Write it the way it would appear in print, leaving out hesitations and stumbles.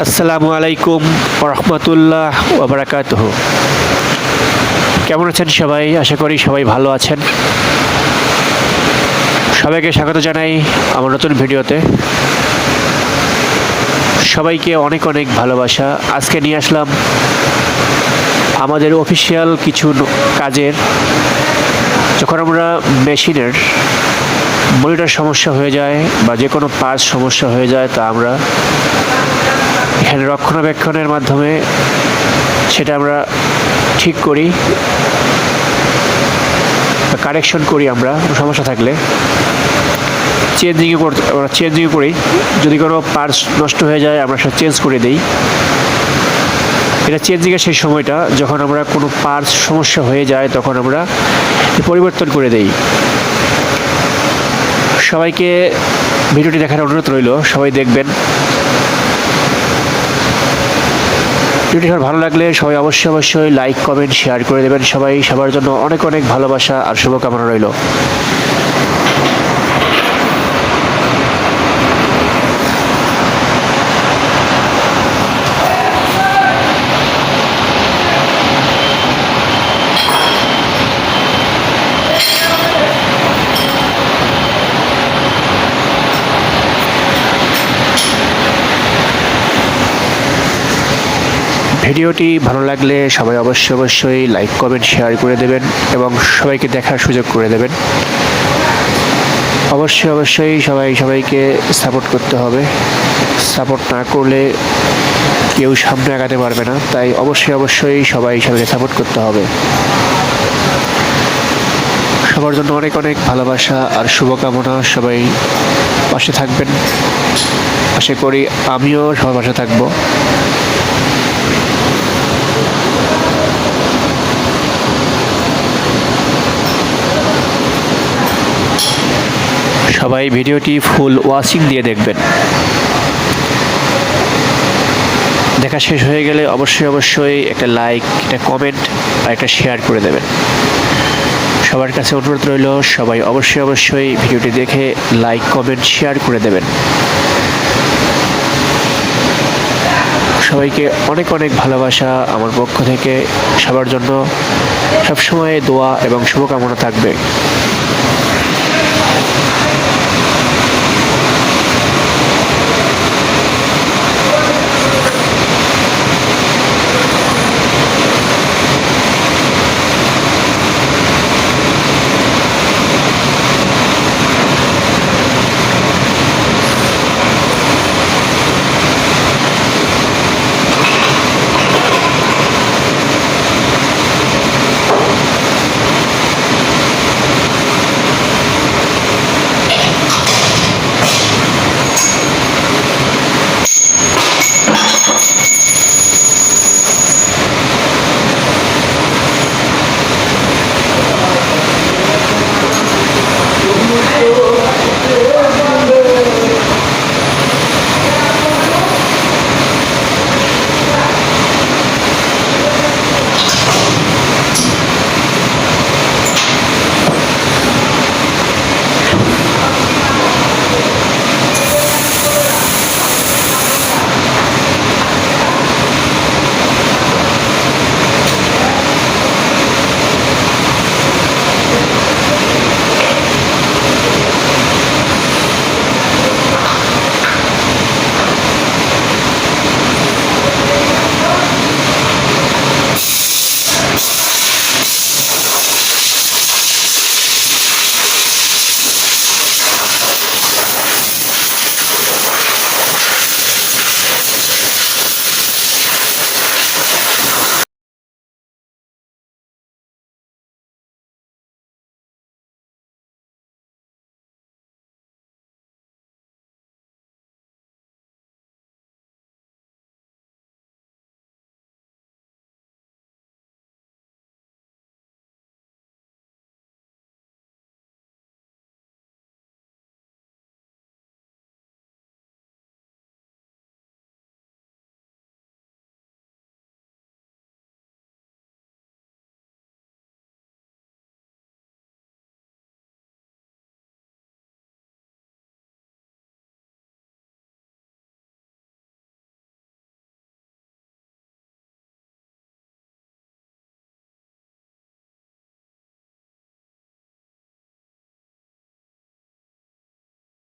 আসসালামু আলাইকুম ওরহমতুল্লাহ ওবরাকাতুহু। কেমন আছেন সবাই? আশা করি সবাই ভালো আছেন। সবাইকে স্বাগত জানাই আমার নতুন ভিডিওতে। সবাইকে অনেক অনেক ভালোবাসা। আজকে নিয়ে আসলাম আমাদের অফিসিয়াল কিছু কাজের, যখন আমরা মেশিনের মনিটর সমস্যা হয়ে যায় বা যে কোনো পার্টস সমস্যা হয়ে যায়, তা আমরা এখানে রক্ষণাবেক্ষণের মাধ্যমে সেটা আমরা ঠিক করি বা কারেকশন করি। আমরা সমস্যা থাকলে চেঞ্জিং করি। যদি কোনো পার্টস নষ্ট হয়ে যায় আমরা সেটা চেঞ্জ করে দিই। এটা চেঞ্জিংয়ের সেই সময়টা, যখন আমরা কোনো পার্টস সমস্যা হয়ে যায় তখন আমরা পরিবর্তন করে দেই। সবাইকে ভিডিওটি দেখার অনুরোধ রইল, সবাই দেখবেন। ভিডিওটি ভালো লাগলে সবাই অবশ্যই লাইক, কমেন্ট, শেয়ার করে দেবেন। সবার জন্য অনেক অনেক ভালোবাসা আর শুভকামনা রইল। ভিডিওটি ভালো লাগলে সবাই অবশ্যই লাইক, কমেন্ট, শেয়ার করে দেবেন এবং সবাইকে দেখার সুযোগ করে দেবেন। অবশ্যই সবাইকে সাপোর্ট করতে হবে। সাপোর্ট না করলে কেউ সামনে আগাতে পারবে না। তাই অবশ্যই সবাইকে সাপোর্ট করতে হবে। সবার জন্য অনেক অনেক ভালোবাসা আর শুভকামনা। সবাই পাশে থাকবেন। আশা করি আমিও সবার পাশে থাকবো। সবাই ভিডিওটি ফুল ওয়াচিং দিয়ে দেখবেন। দেখা শেষ হয়ে গেলে অবশ্যই একটা লাইক, একটা কমেন্ট আর একটা শেয়ার করে দেবেন। সবার কাছে অনুরোধ রইল, সবাই অবশ্যই ভিডিওটি দেখে লাইক, কমেন্ট, শেয়ার করে দেবেন। সবাইকে অনেক অনেক ভালোবাসা আমার পক্ষ থেকে। সবার জন্য সবসময় দোয়া এবং শুভকামনা থাকবে।